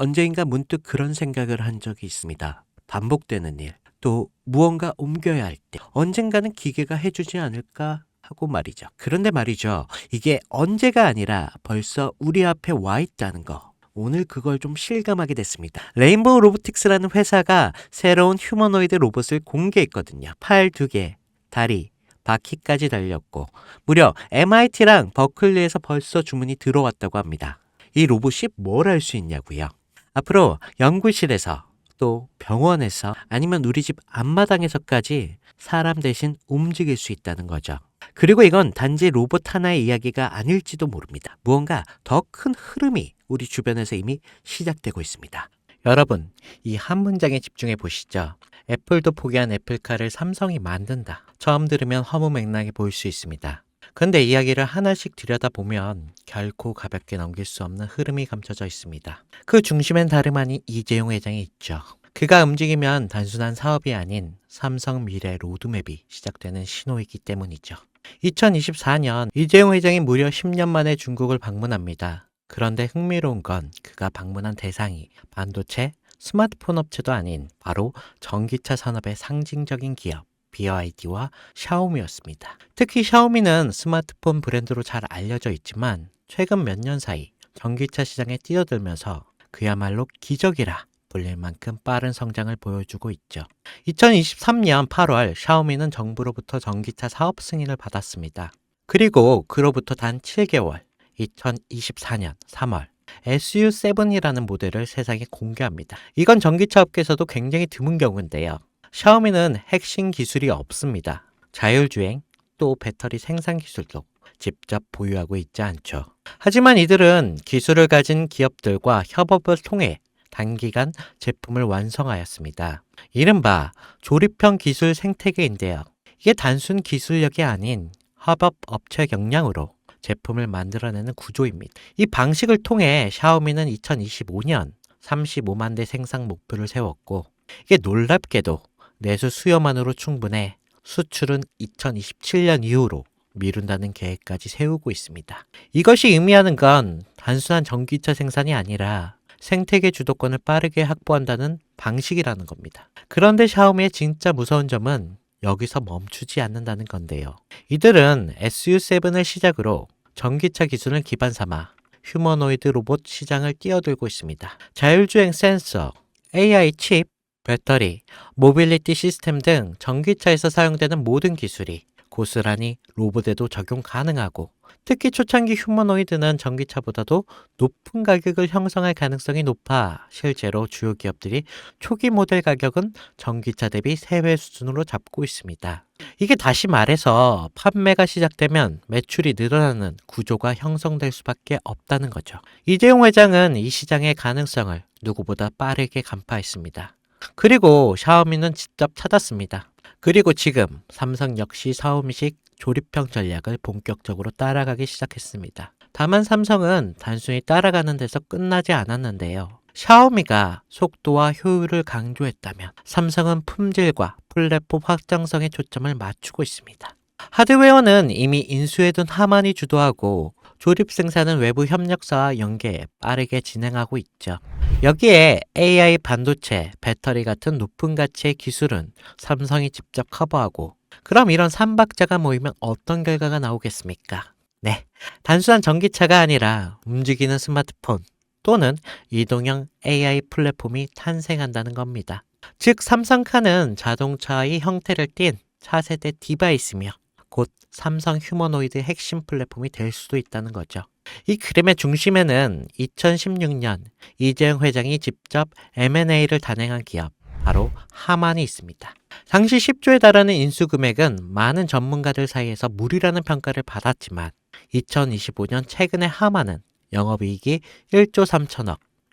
언젠가 문득 그런 생각을 한 적이 있습니다. 반복되는 일, 또 무언가 옮겨야 할 때 언젠가는 기계가 해주지 않을까 하고 말이죠. 그런데 말이죠. 이게 언제가 아니라 벌써 우리 앞에 와 있다는 거. 오늘 그걸 좀 실감하게 됐습니다. 레인보우 로보틱스라는 회사가 새로운 휴머노이드 로봇을 공개했거든요. 팔 2개, 다리, 바퀴까지 달렸고 무려 MIT랑 버클리에서 벌써 주문이 들어왔다고 합니다. 이 로봇이 뭘 할 수 있냐고요? 앞으로 연구실에서 또 병원에서 아니면 우리 집 앞마당에서까지 사람 대신 움직일 수 있다는 거죠. 그리고 이건 단지 로봇 하나의 이야기가 아닐지도 모릅니다. 무언가 더 큰 흐름이 우리 주변에서 이미 시작되고 있습니다. 여러분, 이 한 문장에 집중해 보시죠. 애플도 포기한 애플카를 삼성이 만든다. 처음 들으면 허무맹랑해 보일 수 있습니다. 근데 이야기를 하나씩 들여다보면 결코 가볍게 넘길 수 없는 흐름이 감춰져 있습니다. 그 중심엔 다름 아닌 이재용 회장이 있죠. 그가 움직이면 단순한 사업이 아닌 삼성 미래 로드맵이 시작되는 신호이기 때문이죠. 2024년 이재용 회장이 무려 10년 만에 중국을 방문합니다. 그런데 흥미로운 건 그가 방문한 대상이 반도체, 스마트폰 업체도 아닌 바로 전기차 산업의 상징적인 기업 BYD와 샤오미였습니다. 특히 샤오미는 스마트폰 브랜드로 잘 알려져 있지만 최근 몇 년 사이 전기차 시장에 뛰어들면서 그야말로 기적이라 불릴 만큼 빠른 성장을 보여주고 있죠. 2023년 8월 샤오미는 정부로부터 전기차 사업 승인을 받았습니다. 그리고 그로부터 단 7개월, 2024년 3월 SU7이라는 모델을 세상에 공개합니다. 이건 전기차 업계에서도 굉장히 드문 경우인데요. 샤오미는 핵심 기술이 없습니다. 자율주행, 또 배터리 생산 기술도 직접 보유하고 있지 않죠. 하지만 이들은 기술을 가진 기업들과 협업을 통해 단기간 제품을 완성하였습니다. 이른바 조립형 기술 생태계인데요. 이게 단순 기술력이 아닌 협업 업체 역량으로 제품을 만들어내는 구조입니다. 이 방식을 통해 샤오미는 2025년 35만 대 생산 목표를 세웠고 이게 놀랍게도 내수 수요만으로 충분해 수출은 2027년 이후로 미룬다는 계획까지 세우고 있습니다. 이것이 의미하는 건 단순한 전기차 생산이 아니라 생태계 주도권을 빠르게 확보한다는 방식이라는 겁니다. 그런데 샤오미의 진짜 무서운 점은 여기서 멈추지 않는다는 건데요. 이들은 SU7을 시작으로 전기차 기술을 기반 삼아 휴머노이드 로봇 시장을 뛰어들고 있습니다. 자율주행 센서, AI 칩, 배터리, 모빌리티 시스템 등 전기차에서 사용되는 모든 기술이 고스란히 로봇에도 적용 가능하고 특히 초창기 휴머노이드는 전기차보다도 높은 가격을 형성할 가능성이 높아 실제로 주요 기업들이 초기 모델 가격은 전기차 대비 3배 수준으로 잡고 있습니다. 이게 다시 말해서 판매가 시작되면 매출이 늘어나는 구조가 형성될 수밖에 없다는 거죠. 이재용 회장은 이 시장의 가능성을 누구보다 빠르게 간파했습니다. 그리고 샤오미는 직접 찾았습니다. 그리고 지금 삼성 역시 샤오미식 조립형 전략을 본격적으로 따라가기 시작했습니다. 다만 삼성은 단순히 따라가는 데서 끝나지 않았는데요. 샤오미가 속도와 효율을 강조했다면 삼성은 품질과 플랫폼 확장성에 초점을 맞추고 있습니다. 하드웨어는 이미 인수해둔 하만이 주도하고 조립 생산은 외부 협력사와 연계 빠르게 진행하고 있죠. 여기에 AI 반도체, 배터리 같은 높은 가치의 기술은 삼성이 직접 커버하고 그럼 이런 삼박자가 모이면 어떤 결과가 나오겠습니까? 네, 단순한 전기차가 아니라 움직이는 스마트폰 또는 이동형 AI 플랫폼이 탄생한다는 겁니다. 즉 삼성카는 자동차의 형태를 띤 차세대 디바이스며 곧 삼성 휴머노이드 핵심 플랫폼이 될 수도 있다는 거죠. 이 그림의 중심에는 2016년 이재용 회장이 직접 M&A를 단행한 기업, 바로 하만이 있습니다. 당시 10조에 달하는 인수 금액은 많은 전문가들 사이에서 무리라는 평가를 받았지만 2025년 최근에 하만은 영업이익이 1조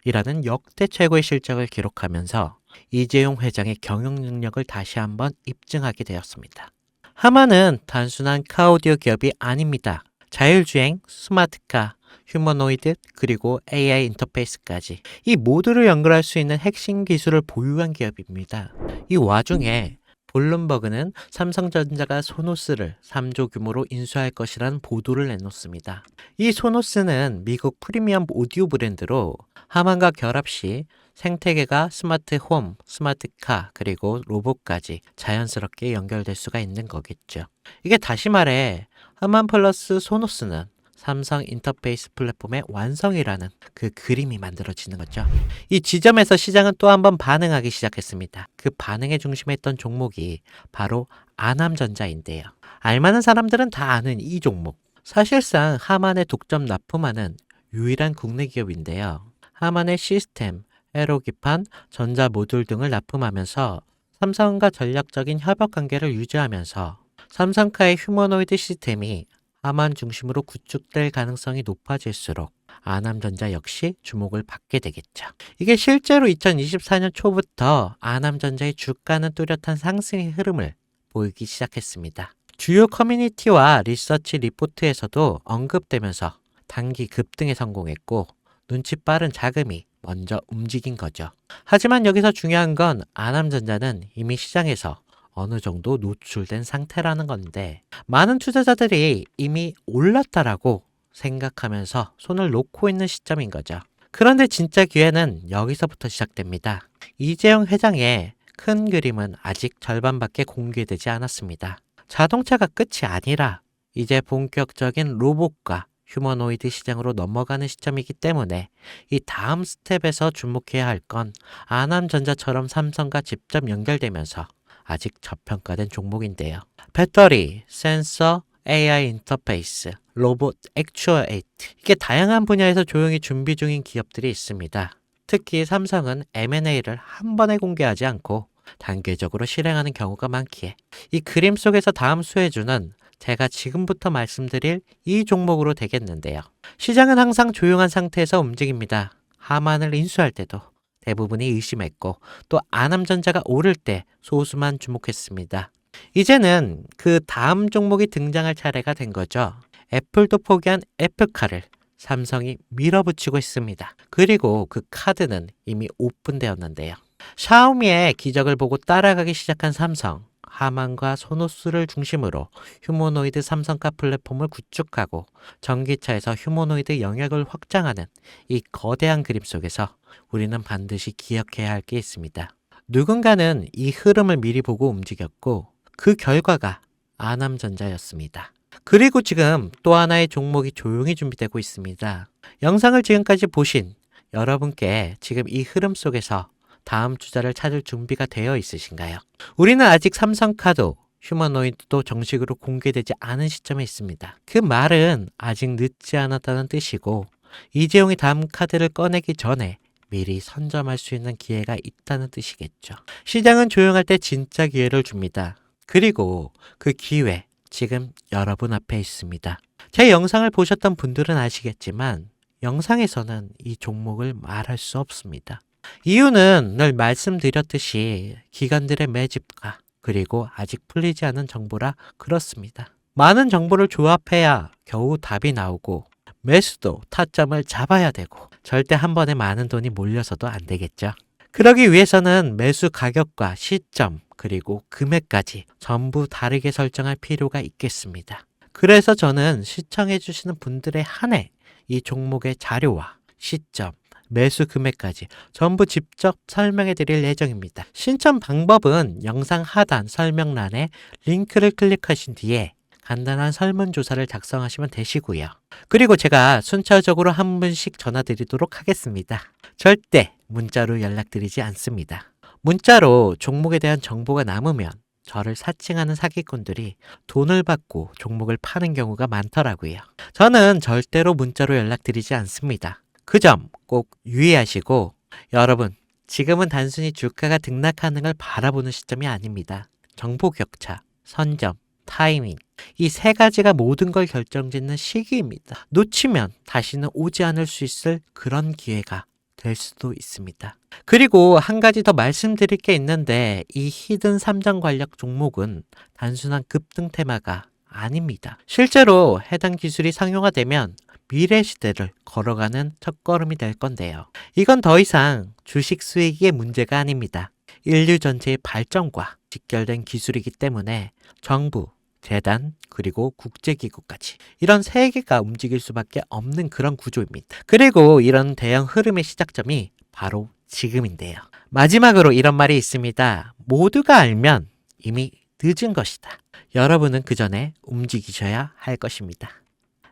3천억이라는 역대 최고의 실적을 기록하면서 이재용 회장의 경영 능력을 다시 한번 입증하게 되었습니다. 하만은 단순한 카오디오 기업이 아닙니다. 자율주행, 스마트카, 휴머노이드, 그리고 AI 인터페이스까지 이 모두를 연결할 수 있는 핵심 기술을 보유한 기업입니다. 이 와중에 블룸버그는 삼성전자가 소노스를 3조 규모로 인수할 것이라는 보도를 내놓습니다. 이 소노스는 미국 프리미엄 오디오 브랜드로 하만과 결합 시 생태계가 스마트 홈, 스마트카, 그리고 로봇까지 자연스럽게 연결될 수가 있는 거겠죠. 이게 다시 말해 하만 플러스 소노스는 삼성 인터페이스 플랫폼의 완성이라는 그 그림이 만들어지는 거죠. 이 지점에서 시장은 또 한 번 반응하기 시작했습니다. 그 반응의 중심에 있던 종목이 바로 아남전자인데요. 알만한 사람들은 다 아는 이 종목. 사실상 하만에 독점 납품하는 유일한 국내 기업인데요. 하만의 시스템, 에로기판, 전자 모듈 등을 납품하면서 삼성과 전략적인 협업 관계를 유지하면서 삼성카의 휴머노이드 시스템이 하만 중심으로 구축될 가능성이 높아질수록 아남전자 역시 주목을 받게 되겠죠. 이게 실제로 2024년 초부터 아남전자의 주가는 뚜렷한 상승의 흐름을 보이기 시작했습니다. 주요 커뮤니티와 리서치 리포트에서도 언급되면서 단기 급등에 성공했고 눈치 빠른 자금이 먼저 움직인 거죠. 하지만 여기서 중요한 건 아남전자는 이미 시장에서 어느 정도 노출된 상태라는 건데 많은 투자자들이 이미 올랐다라고 생각하면서 손을 놓고 있는 시점인 거죠. 그런데 진짜 기회는 여기서부터 시작됩니다. 이재용 회장의 큰 그림은 아직 절반밖에 공개되지 않았습니다. 자동차가 끝이 아니라 이제 본격적인 로봇과 휴머노이드 시장으로 넘어가는 시점이기 때문에 이 다음 스텝에서 주목해야 할 건 아남전자처럼 삼성과 직접 연결되면서 아직 저평가된 종목인데요. 배터리, 센서, AI 인터페이스, 로봇, 액추어에이트 이게 다양한 분야에서 조용히 준비 중인 기업들이 있습니다. 특히 삼성은 M&A를 한 번에 공개하지 않고 단계적으로 실행하는 경우가 많기에 이 그림 속에서 다음 수혜주는 제가 지금부터 말씀드릴 이 종목으로 되겠는데요. 시장은 항상 조용한 상태에서 움직입니다. 하만을 인수할 때도 대부분이 의심했고 또 아남전자가 오를 때 소수만 주목했습니다. 이제는 그 다음 종목이 등장할 차례가 된 거죠. 애플도 포기한 애플카를 삼성이 밀어붙이고 있습니다. 그리고 그 카드는 이미 오픈되었는데요. 샤오미의 기적을 보고 따라가기 시작한 삼성, 하만과 소노스를 중심으로 휴머노이드 삼성카 플랫폼을 구축하고 전기차에서 휴머노이드 영역을 확장하는 이 거대한 그림 속에서 우리는 반드시 기억해야 할 게 있습니다. 누군가는 이 흐름을 미리 보고 움직였고 그 결과가 아남전자였습니다. 그리고 지금 또 하나의 종목이 조용히 준비되고 있습니다. 영상을 지금까지 보신 여러분께 지금 이 흐름 속에서 다음 투자를 찾을 준비가 되어 있으신가요? 우리는 아직 삼성카도 휴머노이드도 정식으로 공개되지 않은 시점에 있습니다. 그 말은 아직 늦지 않았다는 뜻이고 이재용이 다음 카드를 꺼내기 전에 미리 선점할 수 있는 기회가 있다는 뜻이겠죠. 시장은 조용할 때 진짜 기회를 줍니다. 그리고 그 기회 지금 여러분 앞에 있습니다. 제 영상을 보셨던 분들은 아시겠지만 영상에서는 이 종목을 말할 수 없습니다. 이유는 늘 말씀드렸듯이 기관들의 매집과 그리고 아직 풀리지 않은 정보라 그렇습니다. 많은 정보를 조합해야 겨우 답이 나오고 매수도 타점을 잡아야 되고 절대 한 번에 많은 돈이 몰려서도 안 되겠죠. 그러기 위해서는 매수 가격과 시점 그리고 금액까지 전부 다르게 설정할 필요가 있겠습니다. 그래서 저는 시청해 주시는 분들에 한해 이 종목의 자료와 시점, 매수 금액까지 전부 직접 설명해 드릴 예정입니다. 신청 방법은 영상 하단 설명란에 링크를 클릭하신 뒤에 간단한 설문조사를 작성하시면 되시고요. 그리고 제가 순차적으로 한 분씩 전화 드리도록 하겠습니다. 절대 문자로 연락드리지 않습니다. 문자로 종목에 대한 정보가 남으면 저를 사칭하는 사기꾼들이 돈을 받고 종목을 파는 경우가 많더라고요. 저는 절대로 문자로 연락드리지 않습니다. 그 점 꼭 유의하시고 여러분 지금은 단순히 주가가 등락하는 걸 바라보는 시점이 아닙니다. 정보 격차, 선점, 타이밍 이 세 가지가 모든 걸 결정짓는 시기입니다. 놓치면 다시는 오지 않을 수 있을 그런 기회가 될 수도 있습니다. 그리고 한 가지 더 말씀드릴 게 있는데 이 히든 삼정 관련 종목은 단순한 급등 테마가 아닙니다. 실제로 해당 기술이 상용화되면 미래 시대를 걸어가는 첫걸음이 될 건데요. 이건 더 이상 주식 수익의 문제가 아닙니다. 인류 전체의 발전과 직결된 기술이기 때문에 정부, 재단, 그리고 국제기구까지 이런 세 개가 움직일 수밖에 없는 그런 구조입니다. 그리고 이런 대형 흐름의 시작점이 바로 지금인데요. 마지막으로 이런 말이 있습니다. 모두가 알면 이미 늦은 것이다. 여러분은 그 전에 움직이셔야 할 것입니다.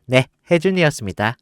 네, 혜준이었습니다.